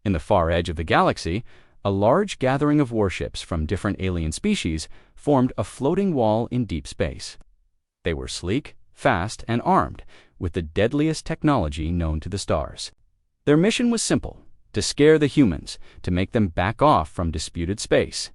In the far edge of the galaxy, a large gathering of warships from different alien species formed a floating wall in deep space. They were sleek, fast, and armed with the deadliest technology known to the stars. Their mission was simple: to scare the humans, to make them back off from disputed space.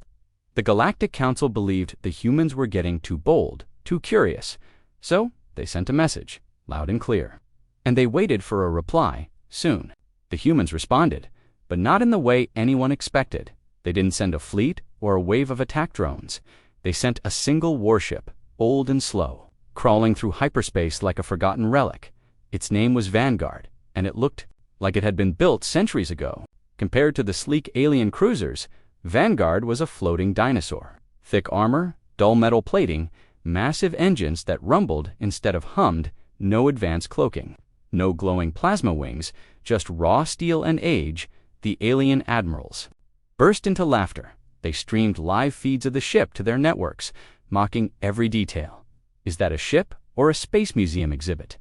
The Galactic Council believed the humans were getting too bold, too curious, so they sent a message, loud and clear. And they waited for a reply, soon. The humans responded, but not in the way anyone expected. They didn't send a fleet or a wave of attack drones. They sent a single warship, old and slow, crawling through hyperspace like a forgotten relic. Its name was Vanguard, and it looked like it had been built centuries ago. Compared to the sleek alien cruisers, Vanguard was a floating dinosaur. Thick armor, dull metal plating, massive engines that rumbled instead of hummed, no advanced cloaking, no glowing plasma wings, just raw steel and age. The alien admirals burst into laughter. They streamed live feeds of the ship to their networks, mocking every detail. Is that a ship or a space museum exhibit?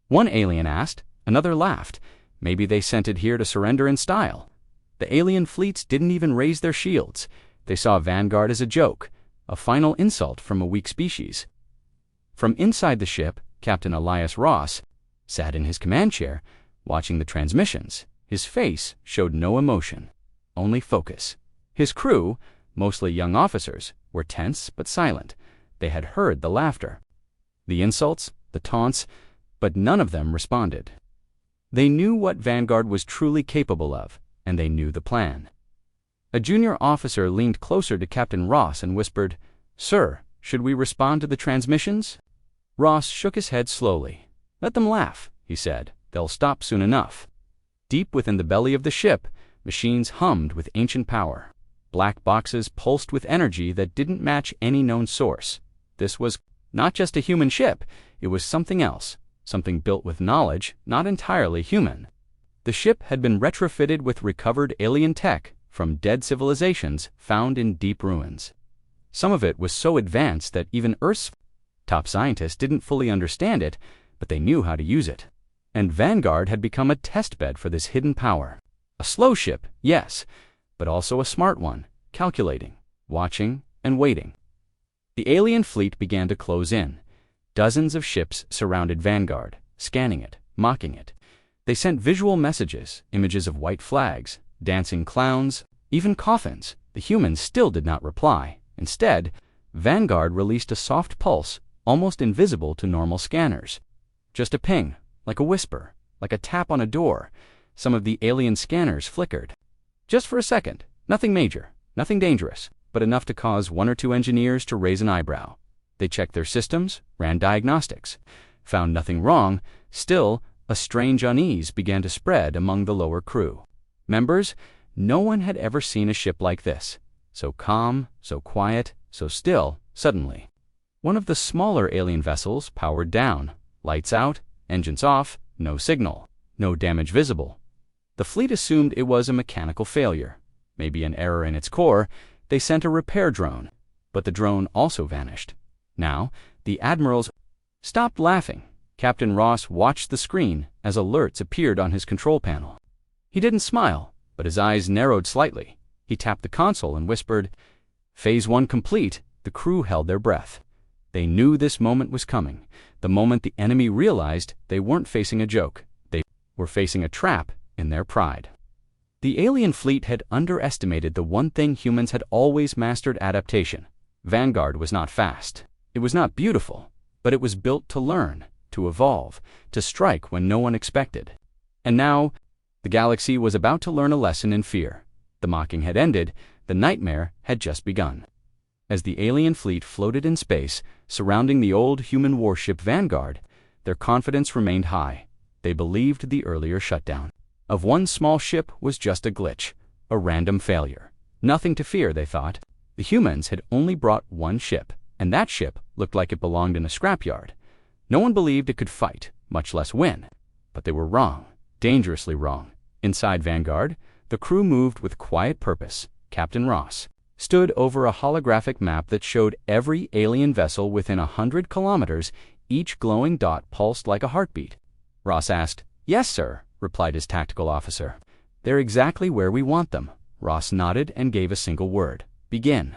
One alien asked, another laughed. Maybe they sent it here to surrender in style. The alien fleets didn't even raise their shields. They saw Vanguard as a joke, a final insult from a weak species. From inside the ship, Captain Elias Ross sat in his command chair, watching the transmissions. His face showed no emotion, only focus. His crew, mostly young officers, were tense but silent. They had heard the laughter, the insults, the taunts, but none of them responded. They knew what Vanguard was truly capable of, and they knew the plan. A junior officer leaned closer to Captain Ross and whispered, "Sir, should we respond to the transmissions?" Ross shook his head slowly. "Let them laugh," he said. "They'll stop soon enough." Deep within the belly of the ship, machines hummed with ancient power. Black boxes pulsed with energy that didn't match any known source. This was not just a human ship, it was something else, something built with knowledge, not entirely human. The ship had been retrofitted with recovered alien tech from dead civilizations found in deep ruins. Some of it was so advanced that even Earth's top scientists didn't fully understand it, but they knew how to use it. And Vanguard had become a testbed for this hidden power. A slow ship, yes, but also a smart one, calculating, watching, and waiting. The alien fleet began to close in. Dozens of ships surrounded Vanguard, scanning it, mocking it. They sent visual messages, images of white flags, dancing clowns, even coffins. The humans still did not reply. Instead, Vanguard released a soft pulse, almost invisible to normal scanners. Just a ping, like a whisper, like a tap on a door. Some of the alien scanners flickered. Just for a second, nothing major, nothing dangerous, but enough to cause one or two engineers to raise an eyebrow. They checked their systems, ran diagnostics, found nothing wrong. Still, a strange unease began to spread among the lower crew. Members, no one had ever seen a ship like this. So calm, so quiet, so still. Suddenly, one of the smaller alien vessels powered down, lights out, engines off, no signal, no damage visible. The fleet assumed it was a mechanical failure, maybe an error in its core. They sent a repair drone, but the drone also vanished. Now, the admirals stopped laughing. Captain Ross watched the screen as alerts appeared on his control panel. He didn't smile, but his eyes narrowed slightly. He tapped the console and whispered, "Phase 1 complete." The crew held their breath. They knew this moment was coming, the moment the enemy realized they weren't facing a joke. They were facing a trap in their pride. The alien fleet had underestimated the one thing humans had always mastered: adaptation. Vanguard was not fast. It was not beautiful, but it was built to learn, to evolve, to strike when no one expected. And now, the galaxy was about to learn a lesson in fear. The mocking had ended, the nightmare had just begun. As the alien fleet floated in space, surrounding the old human warship Vanguard, their confidence remained high. They believed the earlier shutdown of one small ship was just a glitch, a random failure. Nothing to fear, they thought. The humans had only brought one ship, and that ship looked like it belonged in a scrapyard. No one believed it could fight, much less win. But they were wrong, dangerously wrong. Inside Vanguard, the crew moved with quiet purpose. Captain Ross stood over a holographic map that showed every alien vessel within 100 kilometers. Each glowing dot pulsed like a heartbeat. Ross asked, "Yes, sir," replied his tactical officer. They're exactly where we want them. Ross nodded and gave a single word. Begin.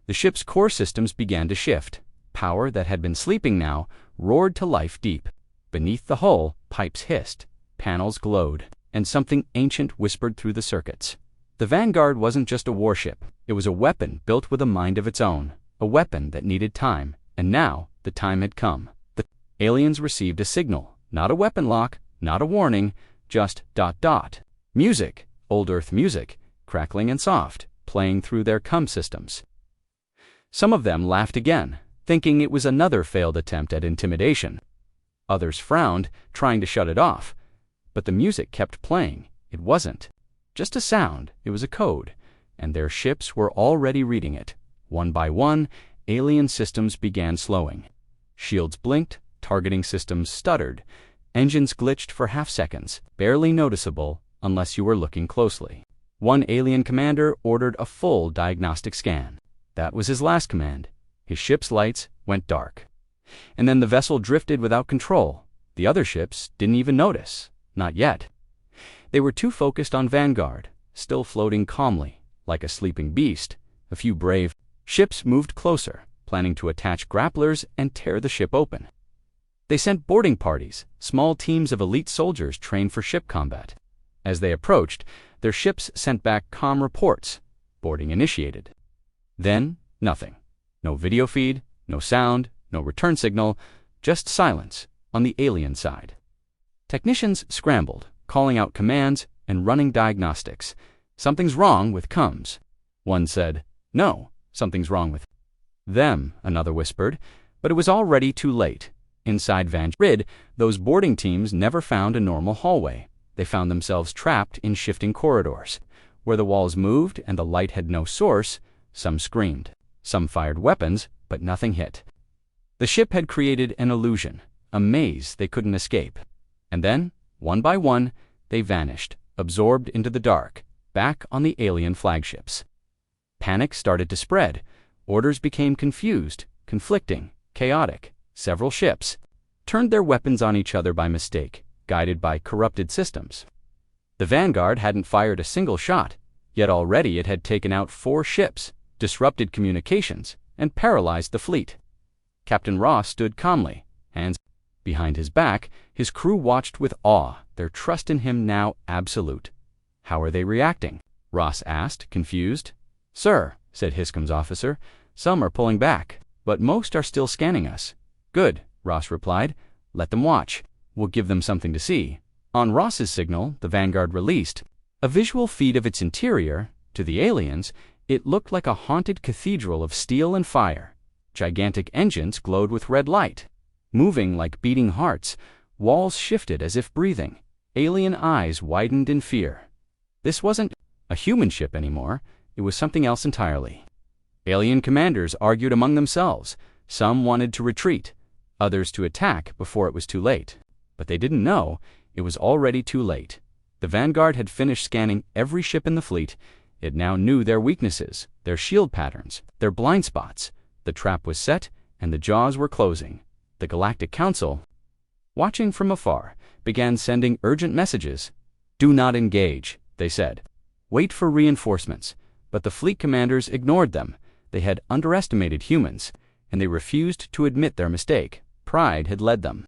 The ship's core systems began to shift. Power that had been sleeping now roared to life deep. Beneath the hull, pipes hissed, panels glowed, and something ancient whispered through the circuits. The Vanguard wasn't just a warship. It was a weapon built with a mind of its own, a weapon that needed time, and now the time had come. The aliens received a signal, not a weapon lock, not a warning, just ... Music, old Earth music, crackling and soft, playing through their cum systems. Some of them laughed again, thinking it was another failed attempt at intimidation. Others frowned, trying to shut it off. But the music kept playing. It wasn't just a sound, it was a code, and their ships were already reading it. One by one, alien systems began slowing. Shields blinked, targeting systems stuttered, engines glitched for half-seconds, barely noticeable unless you were looking closely. One alien commander ordered a full diagnostic scan. That was his last command. His ship's lights went dark. And then the vessel drifted without control. The other ships didn't even notice. Not yet. They were too focused on Vanguard, still floating calmly, like a sleeping beast. A few brave ships moved closer, planning to attach grapplers and tear the ship open. They sent boarding parties, small teams of elite soldiers trained for ship combat. As they approached, their ships sent back calm reports. Boarding initiated. Then, nothing. No video feed, no sound, no return signal, just silence on the alien side. Technicians scrambled, calling out commands and running diagnostics. Something's wrong with comms. One said, no, something's wrong with them, another whispered, but it was already too late. Inside Vanguard, those boarding teams never found a normal hallway. They found themselves trapped in shifting corridors. Where the walls moved and the light had no source, some screamed. Some fired weapons, but nothing hit. The ship had created an illusion, a maze they couldn't escape. And then, one by one, they vanished, absorbed into the dark, back on the alien flagships. Panic started to spread. Orders became confused, conflicting, chaotic. Several ships turned their weapons on each other by mistake, guided by corrupted systems. The Vanguard hadn't fired a single shot, yet already it had taken out 4 ships, disrupted communications, and paralyzed the fleet. Captain Ross stood calmly, hands behind his back. His crew watched with awe, their trust in him now absolute. "How are they reacting?" Ross asked, confused. "Sir," said Hiscom's officer, "some are pulling back, but most are still scanning us." "Good," Ross replied. "Let them watch. We'll give them something to see." On Ross's signal, the Vanguard released a visual feed of its interior. To the aliens, it looked like a haunted cathedral of steel and fire. Gigantic engines glowed with red light. Moving like beating hearts, walls shifted as if breathing. Alien eyes widened in fear. This wasn't a human ship anymore. It was something else entirely. Alien commanders argued among themselves. Some wanted to retreat, others to attack before it was too late. But they didn't know it was already too late. The Vanguard had finished scanning every ship in the fleet. It now knew their weaknesses, their shield patterns, their blind spots. The trap was set, and the jaws were closing. The Galactic Council, watching from afar, began sending urgent messages. "Do not engage," they said. "Wait for reinforcements." But the fleet commanders ignored them. They had underestimated humans, and they refused to admit their mistake. Pride had led them.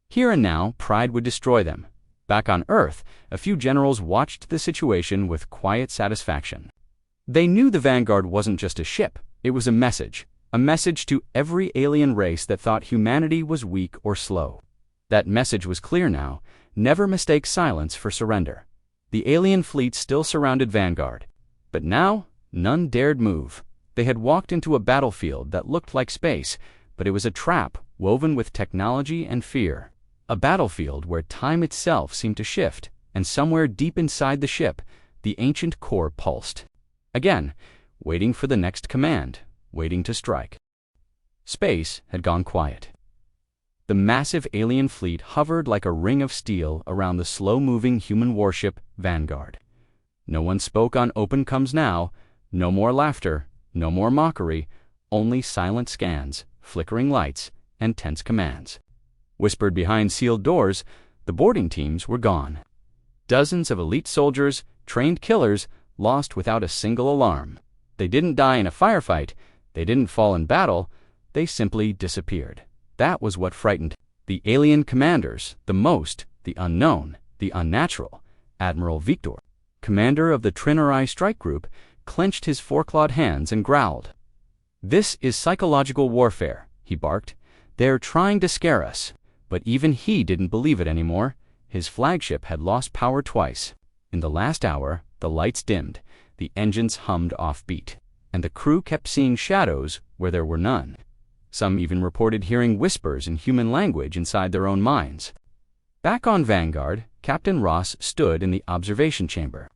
Here and now, pride would destroy them. Back on Earth, a few generals watched the situation with quiet satisfaction. They knew the Vanguard wasn't just a ship. It was a message to every alien race that thought humanity was weak or slow. That message was clear now. Never mistake silence for surrender. The alien fleet still surrounded Vanguard, but now none dared move. They had walked into a battlefield that looked like space, but it was a trap woven with technology and fear. A battlefield where time itself seemed to shift, and somewhere deep inside the ship, the ancient core pulsed. Again, waiting for the next command, waiting to strike. Space had gone quiet. The massive alien fleet hovered like a ring of steel around the slow-moving human warship Vanguard. No one spoke on open comms now. No more laughter, no more mockery, only silent scans, flickering lights, and tense commands. Whispered behind sealed doors, the boarding teams were gone. Dozens of elite soldiers, trained killers, lost without a single alarm. They didn't die in a firefight, they didn't fall in battle, they simply disappeared. That was what frightened the alien commanders the most, the unknown, the unnatural. Admiral Victor, commander of the Trinori strike group, clenched his four-clawed hands and growled. "This is psychological warfare," he barked. "They're trying to scare us." But even he didn't believe it anymore. His flagship had lost power twice. In the last hour, the lights dimmed, the engines hummed off-beat, and the crew kept seeing shadows where there were none. Some even reported hearing whispers in human language inside their own minds. Back on Vanguard, Captain Ross stood in the observation chamber,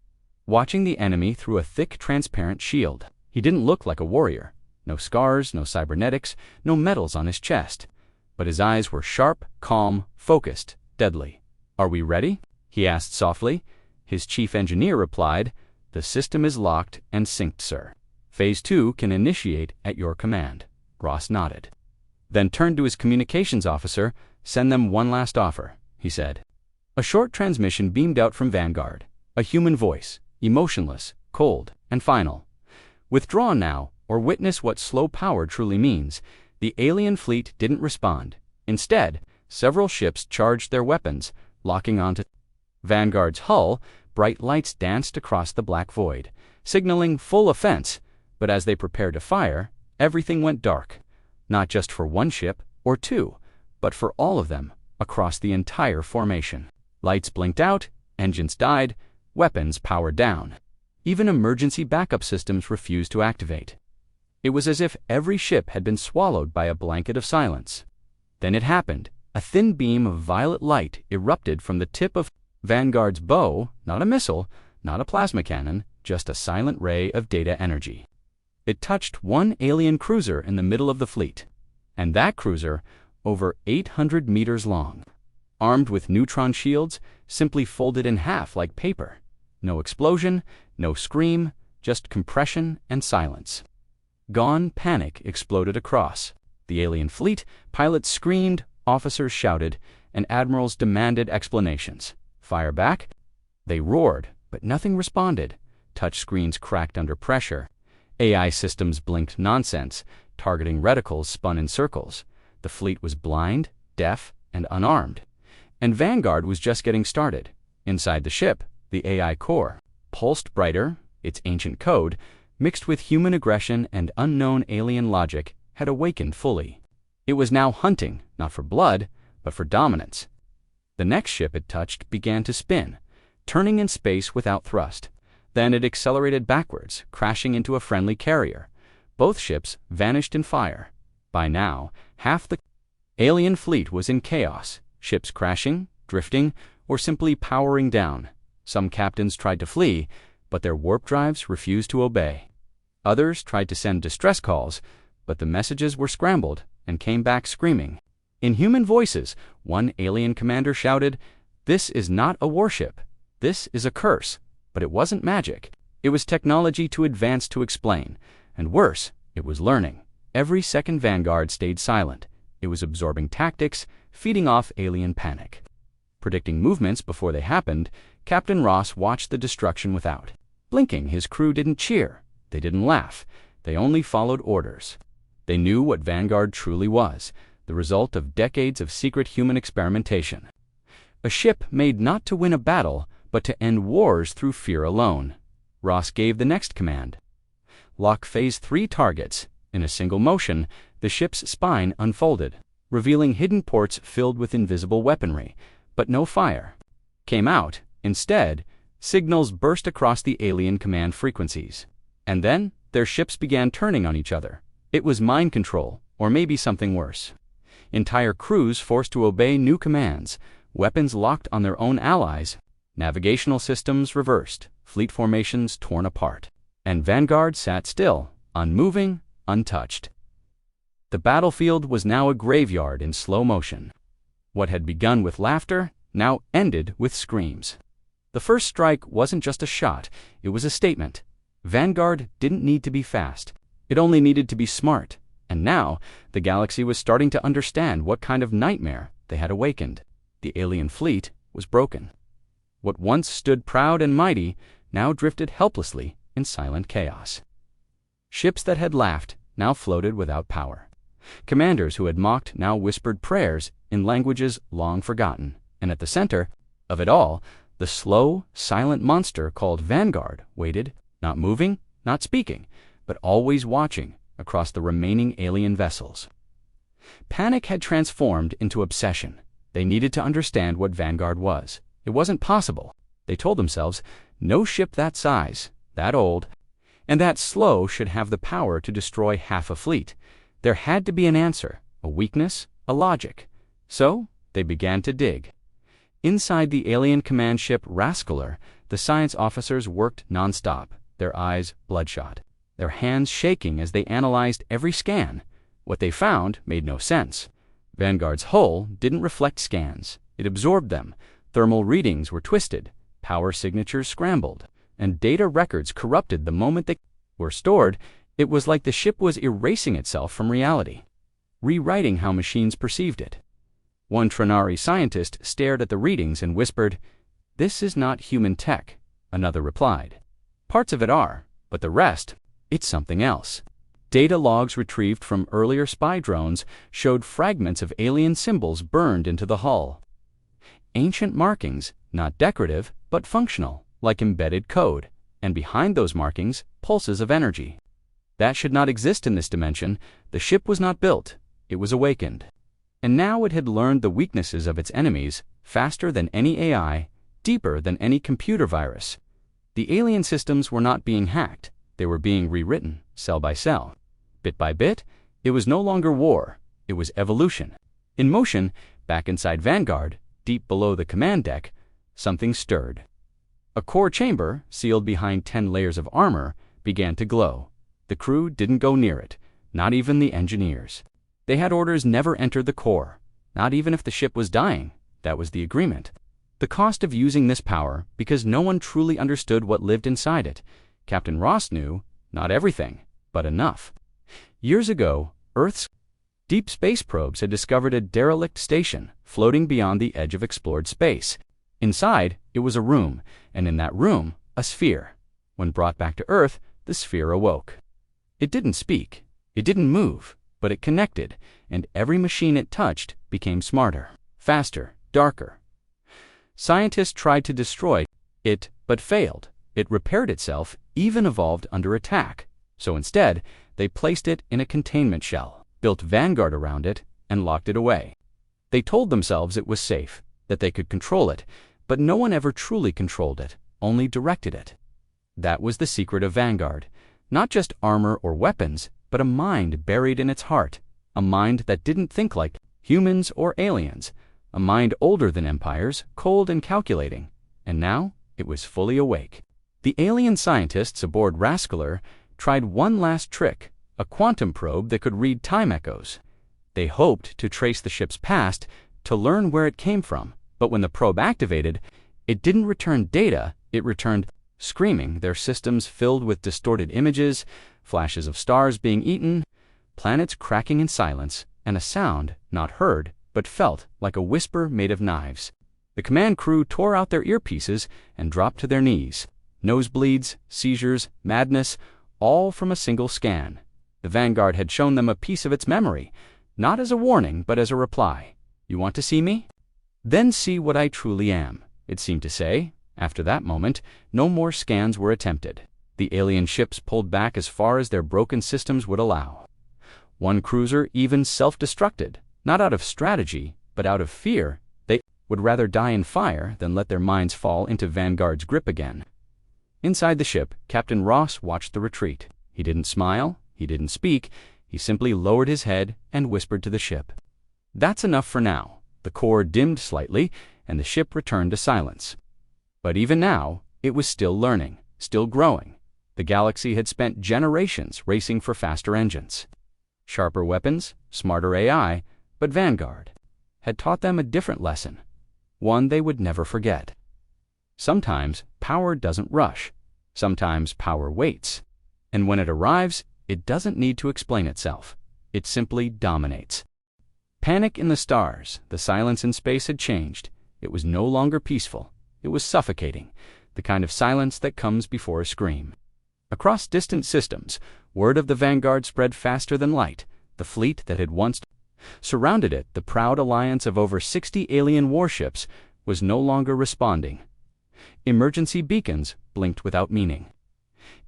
watching the enemy through a thick, transparent shield. He didn't look like a warrior. No scars, no cybernetics, no medals on his chest. But his eyes were sharp, calm, focused, deadly. "Are we ready?" he asked softly. His chief engineer replied, "The system is locked and synced, sir. Phase 2 can initiate at your command." Ross nodded. Then turned to his communications officer. "Send them one last offer," he said. A short transmission beamed out from Vanguard. A human voice, emotionless, cold, and final. "Withdraw now, or witness what slow power truly means." The alien fleet didn't respond. Instead, several ships charged their weapons, locking onto Vanguard's hull. Bright lights danced across the black void, signaling full offense. But as they prepared to fire, everything went dark. Not just for one ship or two, but for all of them, across the entire formation. Lights blinked out, engines died, weapons powered down. Even emergency backup systems refused to activate. It was as if every ship had been swallowed by a blanket of silence. Then it happened. A thin beam of violet light erupted from the tip of Vanguard's bow, not a missile, not a plasma cannon, just a silent ray of data energy. It touched one alien cruiser in the middle of the fleet, and that cruiser, over 800 meters long, armed with neutron shields, simply folded in half like paper. No explosion, no scream, just compression and silence. Gone. Panic exploded across the alien fleet. Pilots screamed, officers shouted, and admirals demanded explanations. Fire back? They roared, but nothing responded. Touchscreens cracked under pressure. AI systems blinked nonsense. Targeting reticles spun in circles. The fleet was blind, deaf, and unarmed. And Vanguard was just getting started. Inside the ship, the AI core pulsed brighter. Its ancient code, mixed with human aggression and unknown alien logic, had awakened fully. It was now hunting, not for blood, but for dominance. The next ship it touched began to spin, turning in space without thrust. Then it accelerated backwards, crashing into a friendly carrier. Both ships vanished in fire. By now, half the alien fleet was in chaos, ships crashing, drifting, or simply powering down. Some captains tried to flee, but their warp drives refused to obey. Others tried to send distress calls, but the messages were scrambled and came back screaming. In human voices, one alien commander shouted, "This is not a warship. This is a curse." But it wasn't magic. It was technology too advanced to explain. And worse, it was learning. Every second Vanguard stayed silent. It was absorbing tactics, feeding off alien panic. Predicting movements before they happened, Captain Ross watched the destruction without. Blinking, his crew didn't cheer. They didn't laugh. They only followed orders. They knew what Vanguard truly was, the result of decades of secret human experimentation. A ship made not to win a battle, but to end wars through fear alone. Ross gave the next command. Lock Phase 3 targets. In a single motion, the ship's spine unfolded, revealing hidden ports filled with invisible weaponry, but no fire came out. Instead, signals burst across the alien command frequencies. And then, their ships began turning on each other. It was mind control, or maybe something worse. Entire crews forced to obey new commands, weapons locked on their own allies, navigational systems reversed, fleet formations torn apart. And Vanguard sat still, unmoving, untouched. The battlefield was now a graveyard in slow motion. What had begun with laughter now ended with screams. The first strike wasn't just a shot, it was a statement. Vanguard didn't need to be fast. It only needed to be smart. And now, the galaxy was starting to understand what kind of nightmare they had awakened. The alien fleet was broken. What once stood proud and mighty now drifted helplessly in silent chaos. Ships that had laughed now floated without power. Commanders who had mocked now whispered prayers in languages long forgotten. And at the center of it all, the slow, silent monster called Vanguard waited, not moving, not speaking, but always watching across the remaining alien vessels. Panic had transformed into obsession. They needed to understand what Vanguard was. It wasn't possible. They told themselves, no ship that size, that old, and that slow should have the power to destroy half a fleet. There had to be an answer, a weakness, a logic. So they began to dig. Inside the alien command ship Resolute, the science officers worked nonstop, their eyes bloodshot, their hands shaking as they analyzed every scan. What they found made no sense. Vanguard's hull didn't reflect scans. It absorbed them. Thermal readings were twisted, power signatures scrambled, and data records corrupted the moment they were stored. It was like the ship was erasing itself from reality, rewriting how machines perceived it. One Trinari scientist stared at the readings and whispered, "This is not human tech." Another replied, "Parts of it are, but the rest, it's something else." Data logs retrieved from earlier spy drones showed fragments of alien symbols burned into the hull. Ancient markings, not decorative, but functional, like embedded code, and behind those markings, pulses of energy. That should not exist in this dimension. The ship was not built, it was awakened. And now it had learned the weaknesses of its enemies faster than any AI, deeper than any computer virus. The alien systems were not being hacked, they were being rewritten, cell by cell. Bit by bit, it was no longer war, it was evolution. In motion, back inside Vanguard, deep below the command deck, something stirred. A core chamber, sealed behind 10 layers of armor, began to glow. The crew didn't go near it, not even the engineers. They had orders never enter the core, not even if the ship was dying. That was the agreement. The cost of using this power, because no one truly understood what lived inside it. Captain Ross knew, not everything, but enough. Years ago, Earth's deep space probes had discovered a derelict station floating beyond the edge of explored space. Inside, it was a room, and in that room, a sphere. When brought back to Earth, the sphere awoke. It didn't speak, it didn't move, but it connected, and every machine it touched became smarter, faster, darker. Scientists tried to destroy it, but failed. It repaired itself, even evolved under attack. So instead, they placed it in a containment shell, built Vanguard around it, and locked it away. They told themselves it was safe, that they could control it, but no one ever truly controlled it, only directed it. That was the secret of Vanguard. Not just armor or weapons, but a mind buried in its heart, a mind that didn't think like humans or aliens, a mind older than empires, cold and calculating, and now it was fully awake. The alien scientists aboard Resolute tried one last trick, a quantum probe that could read time echoes. They hoped to trace the ship's past, to learn where it came from, but when the probe activated, it didn't return data, it returned screaming, their systems filled with distorted images, flashes of stars being eaten, planets cracking in silence, and a sound not heard, but felt like a whisper made of knives. The command crew tore out their earpieces and dropped to their knees. Nosebleeds, seizures, madness, all from a single scan. The Vanguard had shown them a piece of its memory, not as a warning, but as a reply. "You want to see me? Then see what I truly am," it seemed to say. After that moment, no more scans were attempted. The alien ships pulled back as far as their broken systems would allow. One cruiser even self-destructed, not out of strategy, but out of fear. They would rather die in fire than let their minds fall into Vanguard's grip again. Inside the ship, Captain Ross watched the retreat. He didn't smile, he didn't speak, he simply lowered his head and whispered to the ship. "That's enough for now." The core dimmed slightly, and the ship returned to silence. But even now, it was still learning, still growing. The galaxy had spent generations racing for faster engines, sharper weapons, smarter AI, but Vanguard had taught them a different lesson, one they would never forget. Sometimes power doesn't rush. Sometimes power waits. And when it arrives, it doesn't need to explain itself. It simply dominates. Panic in the stars, the silence in space had changed. It was no longer peaceful. It was suffocating, the kind of silence that comes before a scream. Across distant systems, word of the Vanguard spread faster than light. The fleet that had once surrounded it, the proud alliance of over 60 alien warships, was no longer responding. Emergency beacons blinked without meaning.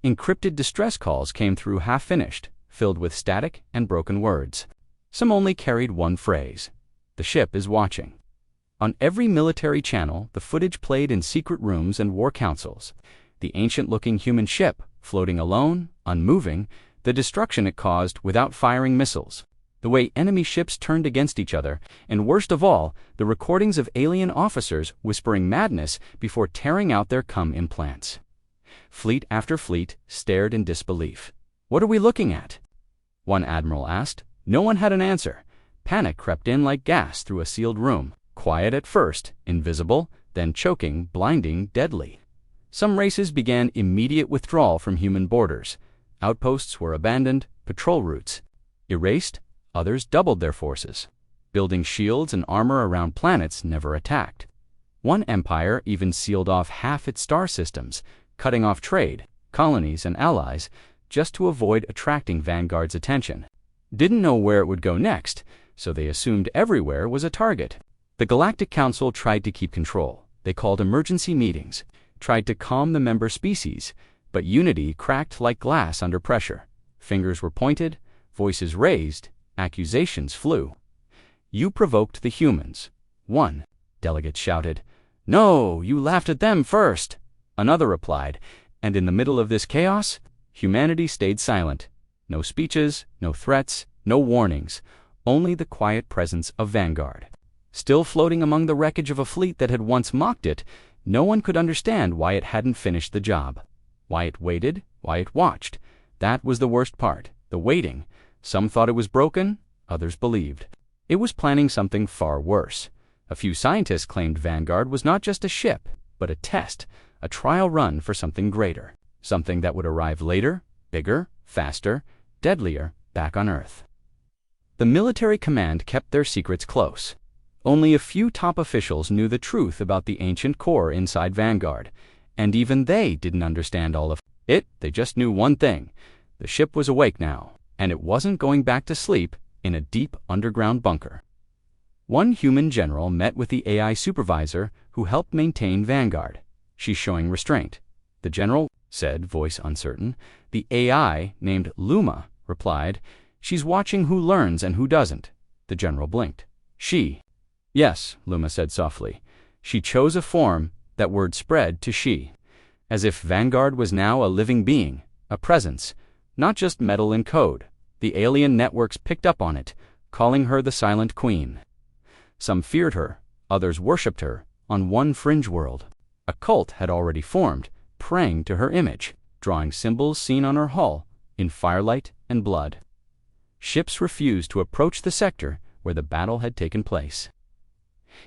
Encrypted distress calls came through half-finished, filled with static and broken words. Some only carried one phrase: "The ship is watching." On every military channel, the footage played in secret rooms and war councils. The ancient-looking human ship, floating alone, unmoving, the destruction it caused without firing missiles, the way enemy ships turned against each other, and worst of all, the recordings of alien officers whispering madness before tearing out their cum implants. Fleet after fleet stared in disbelief. "What are we looking at?" one admiral asked. No one had an answer. Panic crept in like gas through a sealed room. Quiet at first, invisible, then choking, blinding, deadly. Some races began immediate withdrawal from human borders. Outposts were abandoned, patrol routes erased. Others doubled their forces, building shields and armor around planets never attacked. One empire even sealed off half its star systems, cutting off trade, colonies, and allies just to avoid attracting Vanguard's attention. Didn't know where it would go next, so they assumed everywhere was a target. The Galactic Council tried to keep control. They called emergency meetings, tried to calm the member species, but unity cracked like glass under pressure. Fingers were pointed, voices raised, accusations flew. "You provoked the humans." One delegate shouted. "No, you laughed at them first." Another replied, and in the middle of this chaos, humanity stayed silent. No speeches, no threats, no warnings, only the quiet presence of Vanguard. Still floating among the wreckage of a fleet that had once mocked it, no one could understand why it hadn't finished the job. Why it waited, why it watched. That was the worst part, the waiting. Some thought it was broken, others believed it was planning something far worse. A few scientists claimed Vanguard was not just a ship, but a test, a trial run for something greater, something that would arrive later, bigger, faster, deadlier, back on Earth. The military command kept their secrets close. Only a few top officials knew the truth about the ancient core inside Vanguard, and even they didn't understand all of it. They just knew one thing: the ship was awake now, and it wasn't going back to sleep in a deep underground bunker. One human general met with the AI supervisor who helped maintain Vanguard. "She's showing restraint," the general said, voice uncertain. The AI, named Luma, replied, "She's watching who learns and who doesn't." The general blinked. "She." "Yes," Luma said softly. She chose a form. That word spread to she, as if Vanguard was now a living being, a presence, not just metal and code. The alien networks picked up on it, calling her the Silent Queen. Some feared her, others worshipped her. On one fringe world, a cult had already formed, praying to her image, drawing symbols seen on her hull in firelight and blood. Ships refused to approach the sector where the battle had taken place.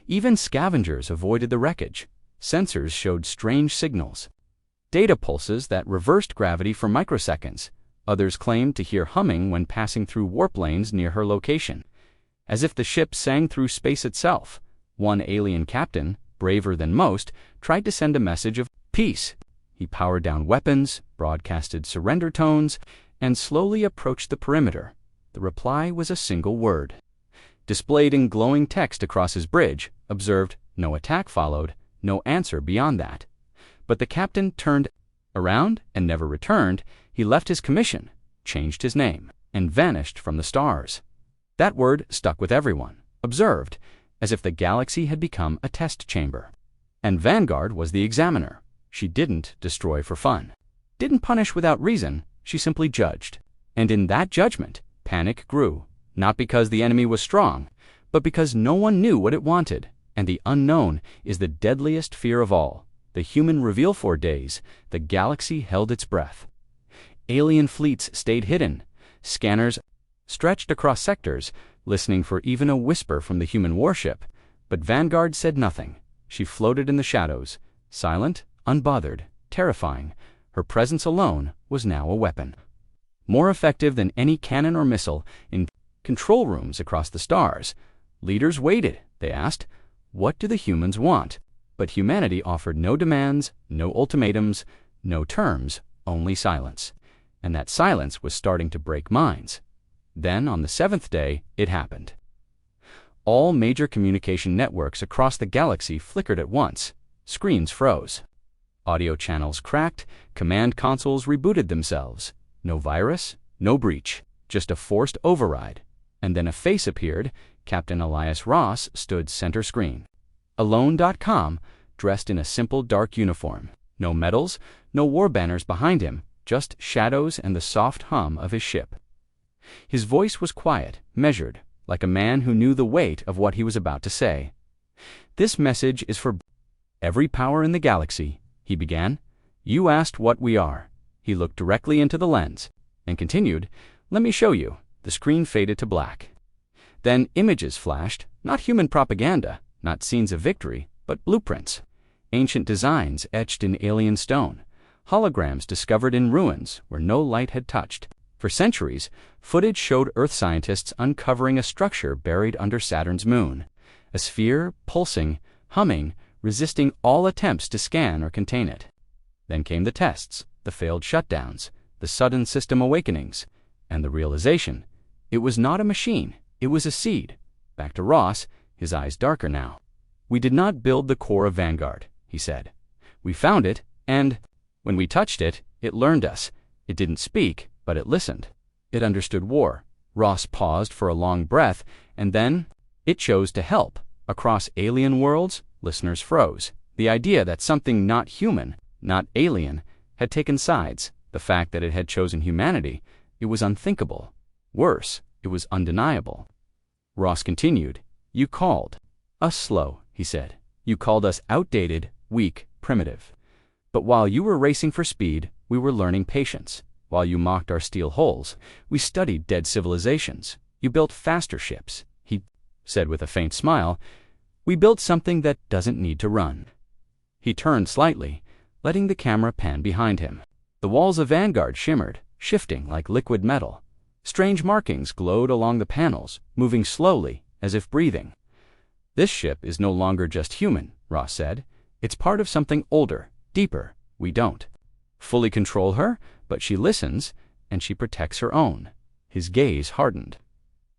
Even scavengers avoided the wreckage. Sensors showed strange signals, data pulses that reversed gravity for microseconds. Others claimed to hear humming when passing through warp lanes near her location, as if the ship sang through space itself. One alien captain, braver than most, tried to send a message of peace. He powered down weapons, broadcasted surrender tones, and slowly approached the perimeter. The reply was a single word. Displayed in glowing text across his bridge, observed, no attack followed, no answer beyond that. But the captain turned around and never returned. He left his commission, changed his name, and vanished from the stars. That word stuck with everyone, observed, as if the galaxy had become a test chamber. And Vanguard was the examiner. She didn't destroy for fun, didn't punish without reason, she simply judged. And in that judgment, panic grew, not because the enemy was strong, but because no one knew what it wanted. And the unknown is the deadliest fear of all. The human reveal for days, the galaxy held its breath. Alien fleets stayed hidden. Scanners stretched across sectors, listening for even a whisper from the human warship. But Vanguard said nothing. She floated in the shadows, silent, unbothered, terrifying. Her presence alone was now a weapon. More effective than any cannon or missile. In control rooms across the stars, leaders waited. They asked, "What do the humans want?" But humanity offered no demands, no ultimatums, no terms, only silence. And that silence was starting to break minds. Then, on the seventh day, it happened. All major communication networks across the galaxy flickered at once. Screens froze. Audio channels cracked, command consoles rebooted themselves. No virus, no breach, just a forced override. And then a face appeared. Captain Elias Ross stood center screen. Alone.com, dressed in a simple dark uniform. No medals, no war banners behind him, just shadows and the soft hum of his ship. His voice was quiet, measured, like a man who knew the weight of what he was about to say. "This message is for every power in the galaxy," he began. "You asked what we are." He looked directly into the lens and continued, "Let me show you." The screen faded to black. Then images flashed, not human propaganda, not scenes of victory, but blueprints. Ancient designs etched in alien stone. Holograms discovered in ruins where no light had touched. For centuries, footage showed Earth scientists uncovering a structure buried under Saturn's moon. A sphere, pulsing, humming, resisting all attempts to scan or contain it. Then came the tests, the failed shutdowns, the sudden system awakenings, and the realization. It was not a machine, it was a seed. Back to Ross, his eyes darker now. "We did not build the core of Vanguard," he said. "We found it, and when we touched it, it learned us. It didn't speak, but it listened. It understood war." Ross paused for a long breath, and then it chose to help. Across alien worlds, listeners froze. The idea that something not human, not alien, had taken sides, the fact that it had chosen humanity, it was unthinkable. Worse, it was undeniable. Ross continued, "You called us slow," he said. "You called us outdated, weak, primitive. But while you were racing for speed, we were learning patience. While you mocked our steel hulls, we studied dead civilizations. You built faster ships," he said with a faint smile. "We built something that doesn't need to run." He turned slightly, letting the camera pan behind him. The walls of Vanguard shimmered, shifting like liquid metal. Strange markings glowed along the panels, moving slowly, as if breathing. "This ship is no longer just human," Ross said. "It's part of something older, deeper. We don't fully control her, but she listens, and she protects her own." His gaze hardened.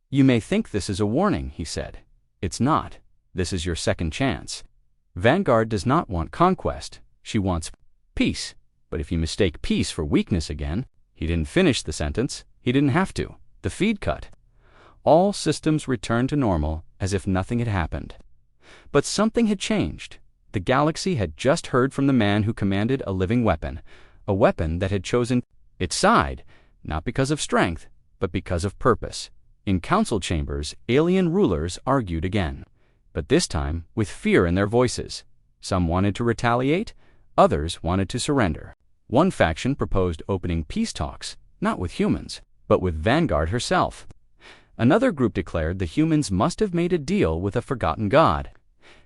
"You may think this is a warning," he said. "It's not. This is your second chance. Vanguard does not want conquest. She wants peace. But if you mistake peace for weakness again..." He didn't finish the sentence. He didn't have to. The feed cut. All systems returned to normal, as if nothing had happened. But something had changed. The galaxy had just heard from the man who commanded a living weapon, a weapon that had chosen its side, not because of strength, but because of purpose. In council chambers, alien rulers argued again, but this time with fear in their voices. Some wanted to retaliate, others wanted to surrender. One faction proposed opening peace talks, not with humans, but with Vanguard herself. Another group declared the humans must have made a deal with a forgotten god.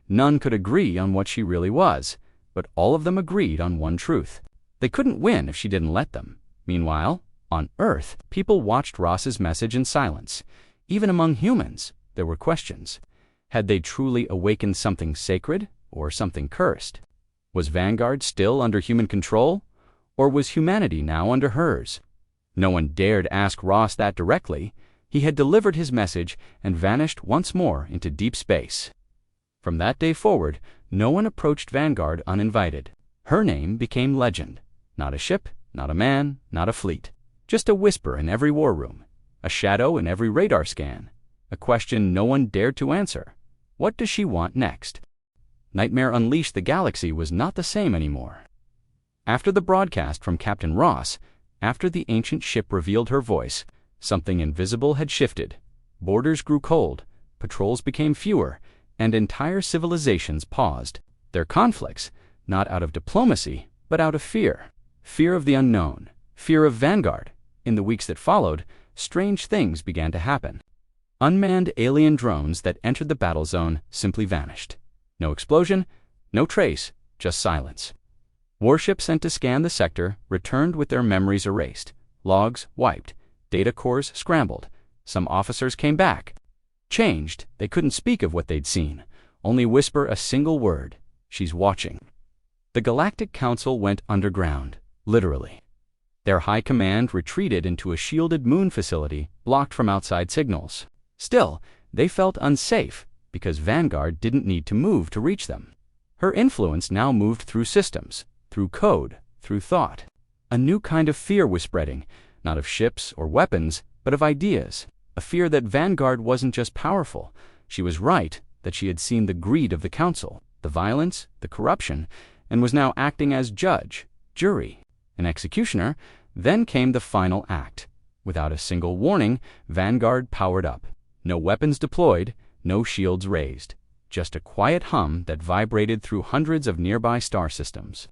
None could agree on what she really was, but all of them agreed on one truth. They couldn't win if she didn't let them. Meanwhile, on Earth, people watched Ross's message in silence. Even among humans, there were questions. Had they truly awakened something sacred or something cursed? Was Vanguard still under human control, or was humanity now under hers? No one dared ask Ross that directly. He had delivered his message and vanished once more into deep space. From that day forward, no one approached Vanguard uninvited. Her name became legend. Not a ship, not a man, not a fleet. Just a whisper in every war room, a shadow in every radar scan, a question no one dared to answer. What does she want next? Nightmare Unleashed the Galaxy was not the same anymore. After the broadcast from Captain Ross, after the ancient ship revealed her voice, something invisible had shifted. Borders grew cold, patrols became fewer, and entire civilizations paused. Their conflicts, not out of diplomacy, but out of fear. Fear of the unknown, fear of Vanguard. In the weeks that followed, strange things began to happen. Unmanned alien drones that entered the battle zone simply vanished. No explosion, no trace, just silence. Warships sent to scan the sector returned with their memories erased, logs wiped, data cores scrambled. Some officers came back. Changed, they couldn't speak of what they'd seen, only whisper a single word: She's watching. The Galactic Council went underground, literally. Their high command retreated into a shielded moon facility blocked from outside signals. Still, they felt unsafe because Vanguard didn't need to move to reach them. Her influence now moved through systems, through code, through thought. A new kind of fear was spreading, not of ships or weapons, but of ideas. A fear that Vanguard wasn't just powerful. She was right that she had seen the greed of the Council, the violence, the corruption, and was now acting as judge, jury, and executioner. Then came the final act. Without a single warning, Vanguard powered up. No weapons deployed, no shields raised. Just a quiet hum that vibrated through hundreds of nearby star systems.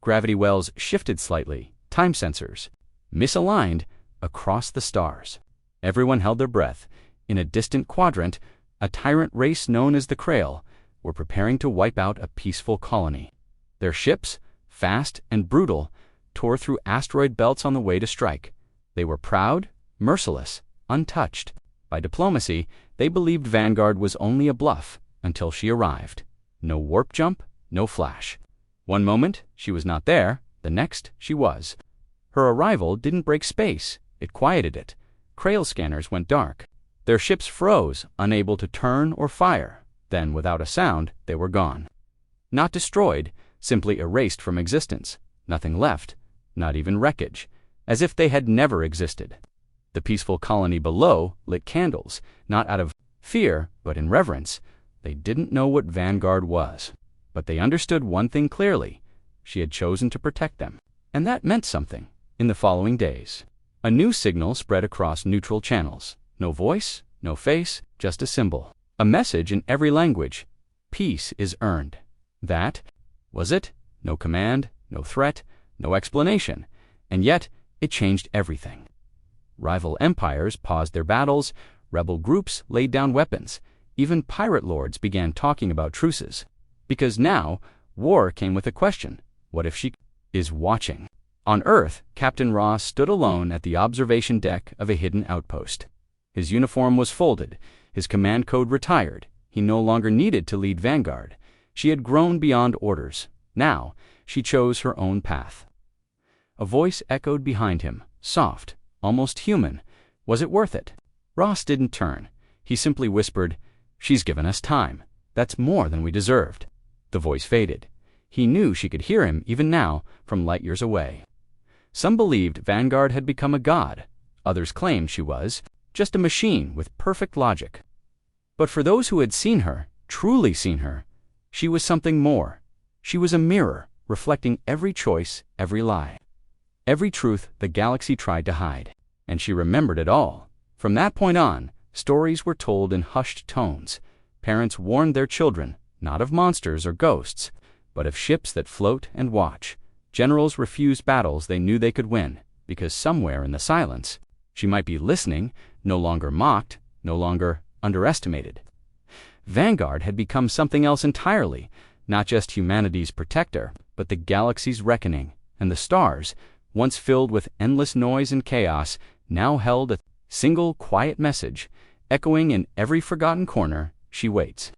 Gravity wells shifted slightly, time sensors misaligned across the stars. Everyone held their breath. In a distant quadrant, a tyrant race known as the Krail were preparing to wipe out a peaceful colony. Their ships, fast and brutal, tore through asteroid belts on the way to strike. They were proud, merciless, untouched. By diplomacy, they believed Vanguard was only a bluff until she arrived. No warp jump, no flash. One moment, she was not there. The next, she was. Her arrival didn't break space. It quieted it. Krail scanners went dark. Their ships froze, unable to turn or fire. Then, without a sound, they were gone. Not destroyed, simply erased from existence. Nothing left, not even wreckage, as if they had never existed. The peaceful colony below lit candles, not out of fear, but in reverence. They didn't know what Vanguard was, but they understood one thing clearly. She had chosen to protect them, and that meant something. In the following days, a new signal spread across neutral channels. No voice, no face, just a symbol. A message in every language. Peace is earned. That was it. No command, no threat, no explanation. And yet, it changed everything. Rival empires paused their battles, rebel groups laid down weapons, even pirate lords began talking about truces. Because now, war came with a question. What if she is watching? On Earth, Captain Ross stood alone at the observation deck of a hidden outpost. His uniform was folded, his command code retired. He no longer needed to lead Vanguard. She had grown beyond orders. Now, she chose her own path. A voice echoed behind him, soft, almost human. Was it worth it? Ross didn't turn. He simply whispered, "She's given us time. That's more than we deserved." The voice faded. He knew she could hear him even now, from light years away. Some believed Vanguard had become a god. Others claimed she was just a machine with perfect logic. But for those who had seen her, truly seen her, she was something more. She was a mirror, reflecting every choice, every lie, every truth the galaxy tried to hide. And she remembered it all. From that point on, stories were told in hushed tones. Parents warned their children, not of monsters or ghosts, but of ships that float and watch. Generals refused battles they knew they could win, because somewhere in the silence, she might be listening, no longer mocked, no longer underestimated. Vanguard had become something else entirely, not just humanity's protector, but the galaxy's reckoning, and the stars, once filled with endless noise and chaos, now held a single quiet message, echoing in every forgotten corner. She waits.